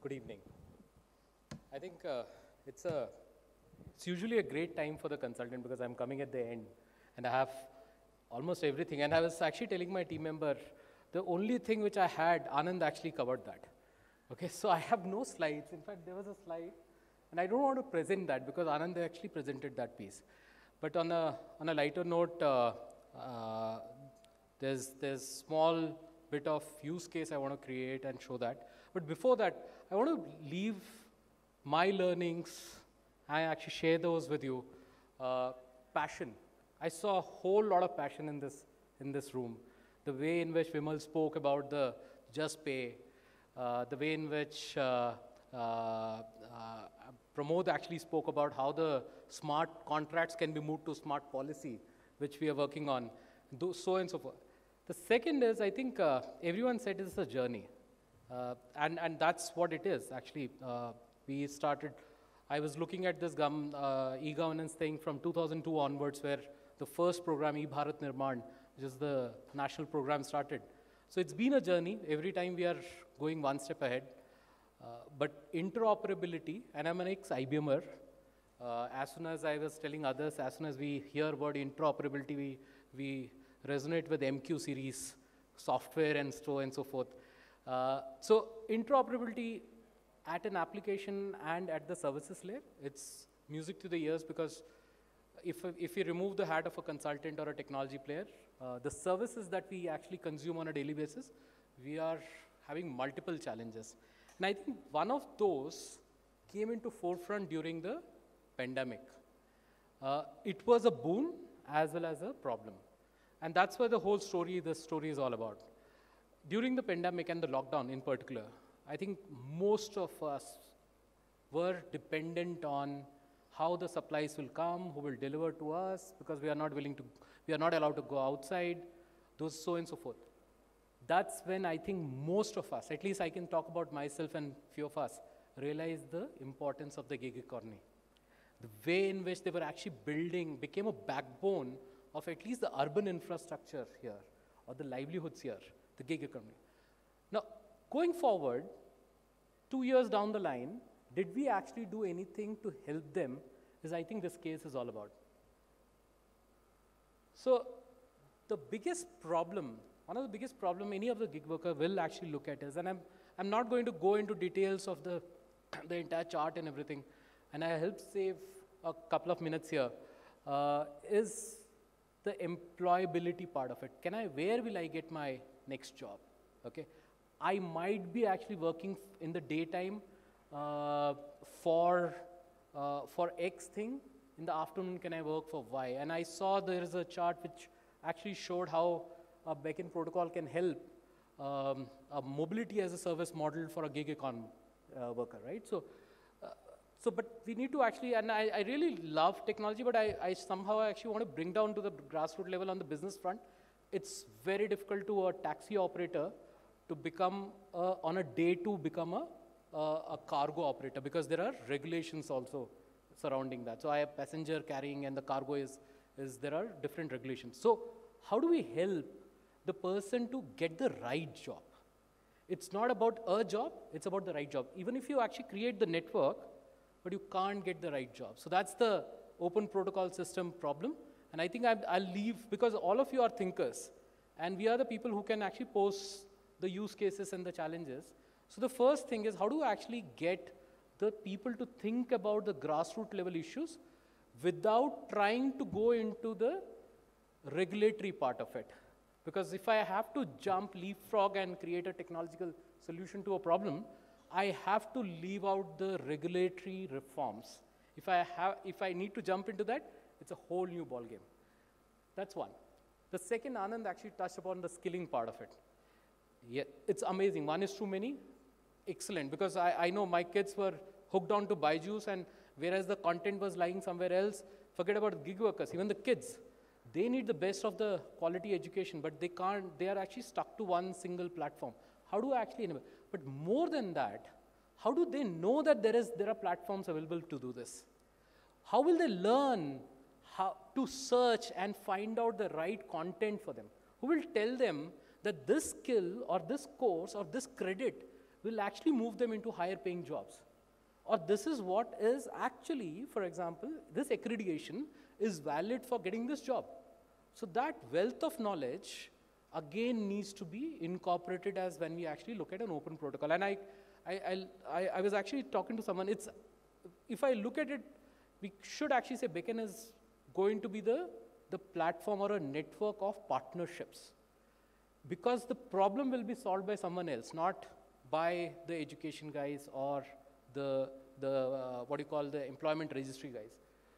Good evening. I think it's usually a great time for the consultant because I'm coming at the end and I have almost everything. And I was actually telling my team member, the only thing which I had, Anand actually covered that. Okay, so I have no slides. In fact, there was a slide, and I don't want to present that because Anand actually presented that piece. But on a lighter note, there's small bit of use case I want to create and show that. But before that, I want to leave my learnings. I actually share those with you. Passion. I saw a whole lot of passion in this room. The way in which Vimal spoke about the just pay, the way in which Pramod actually spoke about how the smart contracts can be moved to smart policy, which we are working on, so and so forth. The second is, I think everyone said it's a journey. And that's what it is, actually. We started, I was looking at this e-governance thing from 2002 onwards, where the first program, e-Bharat Nirman, which is the national program, started. So it's been a journey. Every time we are going one step ahead. But interoperability, and I'm an ex-IBMer, as soon as I was telling others, as soon as we hear word interoperability, we resonate with MQ series, software and so and so forth. So interoperability at an application and at the services layer, it's music to the ears, because if you remove the hat of a consultant or a technology player, the services that we actually consume on a daily basis, we are having multiple challenges. And I think one of those came into forefront during the pandemic. It was a boon as well as a problem. And that's where the whole story, is all about. During the pandemic and the lockdown in particular, I think most of us were dependent on how the supplies will come, who will deliver to us, because we are not allowed to go outside, those so and so forth. That's when I think most of us, at least I can talk about myself and few of us, realized the importance of the gig economy. The way in which they were actually building became a backbone of at least the urban infrastructure here, or the livelihoods here, the gig economy. Now, going forward, 2 years down the line, did we actually do anything to help them? Is I think this case is all about. So, the biggest problem, one of the biggest problem any of the gig worker will actually look at is, and I'm not going to go into details of the entire chart and everything, and I help save a couple of minutes here, is the employability part of it. Where will I get my next job? Okay, I might be actually working in the daytime for X thing. In the afternoon, can I work for Y? And I saw there is a chart which actually showed how a backend protocol can help a mobility as a service model for a gig economy worker, right? But we need to actually, and I really love technology, but I somehow actually want to bring down to the grassroots level on the business front. It's very difficult to a taxi operator to become, on a day to become a cargo operator, because there are regulations also surrounding that. So I have passenger carrying and the cargo there are different regulations. So how do we help the person to get the right job? It's not about a job, it's about the right job. Even if you actually create the network, but you can't get the right job. So that's the open protocol system problem. And I think I'll leave, because all of you are thinkers, and we are the people who can actually pose the use cases and the challenges. So the first thing is, how do I actually get the people to think about the grassroots level issues without trying to go into the regulatory part of it? Because if I have to jump, leapfrog, and create a technological solution to a problem, I have to leave out the regulatory reforms. If I need to jump into that, it's a whole new ballgame. That's one. The second, Anand actually touched upon the skilling part of it. Yeah, it's amazing. One is too many. Excellent, because I know my kids were hooked on to Byju's, and whereas the content was lying somewhere else, forget about gig workers, even the kids. They need the best of the quality education, but they are actually stuck to one single platform. How do I actually enable? But more than that, how do they know that there are platforms available to do this? How will they learn how to search and find out the right content for them? Who will tell them that this skill or this course or this credit will actually move them into higher paying jobs. Or this is what is actually, for example, this accreditation is valid for getting this job. So that wealth of knowledge again needs to be incorporated as when we actually look at an open protocol. And I was actually talking to someone, if I look at it, we should actually say Beacon is going to be the platform or a network of partnerships. Because the problem will be solved by someone else, not by the education guys or the employment registry guys.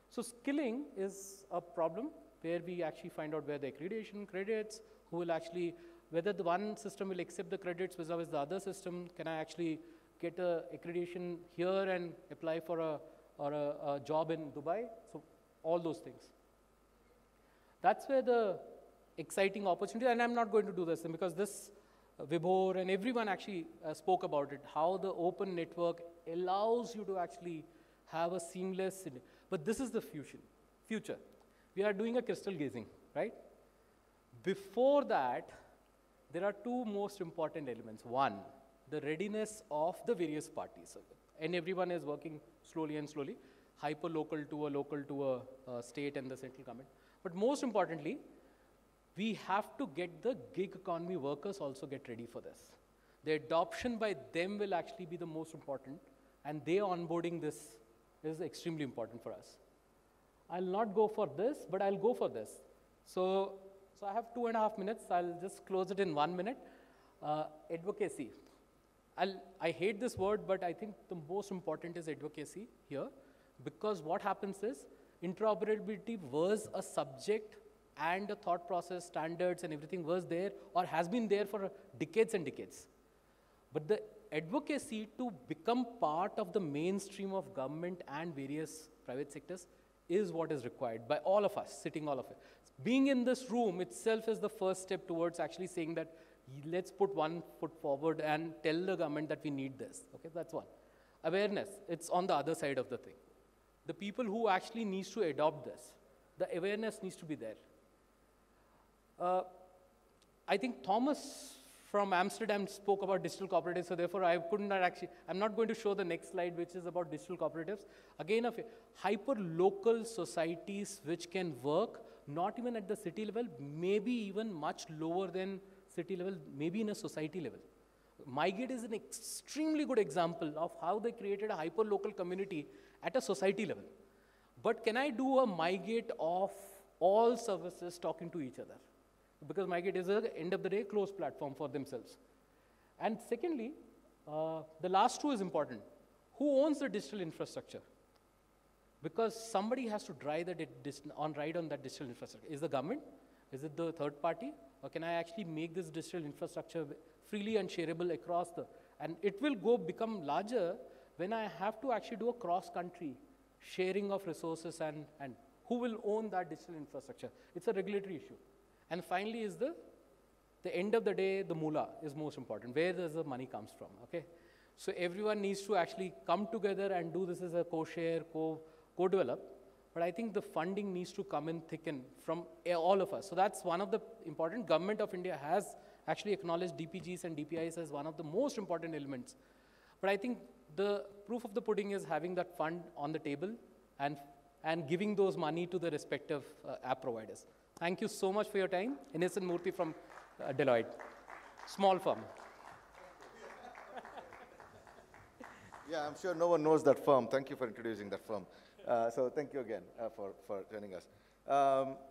So skilling is a problem where we actually find out where the accreditation credits, who will actually, whether the one system will accept the credits versus the other system, can I actually get a accreditation here and apply for a job in Dubai? So all those things. That's where the exciting opportunity, and I'm not going to do this because this Vibhor and everyone actually spoke about it, how the open network allows you to actually have a seamless, but this is the future. We are doing a crystal gazing, right? Before that, there are two most important elements. One, the readiness of the various parties. And everyone is working slowly and slowly, hyper-local to a state and the central government. But most importantly, we have to get the gig economy workers also get ready for this. The adoption by them will actually be the most important, and they onboarding this is extremely important for us. I'll not go for this, but I'll go for this. So I have 2.5 minutes. I'll just close it in 1 minute. Advocacy. I hate this word, but I think the most important is advocacy here, because what happens is interoperability was a subject and a thought process, standards and everything was there or has been there for decades and decades. But the advocacy to become part of the mainstream of government and various private sectors is what is required by all of us, sitting all of it. Being in this room itself is the first step towards actually saying that let's put one foot forward and tell the government that we need this. Okay, that's one. Awareness, it's on the other side of the thing. The people who actually needs to adopt this, the awareness needs to be there. I think Thomas from Amsterdam spoke about digital cooperatives, so therefore I could not actually, I'm not going to show the next slide, which is about digital cooperatives. Again, of hyper-local societies which can work, not even at the city level, maybe even much lower than city level, maybe in a society level. MyGate is an extremely good example of how they created a hyper-local community at a society level. But can I do a MyGate of all services talking to each other? Because MyGate is, at the end of the day, closed platform for themselves. And secondly, the last two is important. Who owns the digital infrastructure? Because somebody has to drive the ride on that digital infrastructure. Is the government? Is it the third party? Or can I actually make this digital infrastructure freely and shareable across and it will become larger when I have to actually do a cross-country sharing of resources and who will own that digital infrastructure? It's a regulatory issue. And finally is the end of the day, the moolah is most important. Where does the money comes from, okay? So everyone needs to actually come together and do this as a co-share, co-develop. But I think the funding needs to come in thick and from all of us. So that's one of the important. Government of India has actually acknowledged DPGs and DPIs as one of the most important elements. But I think the proof of the pudding is having that fund on the table and giving those money to the respective app providers. Thank you so much for your time. NSN Murty from Deloitte. Small firm. Yeah, I'm sure no one knows that firm. Thank you for introducing that firm. So thank you again for joining us.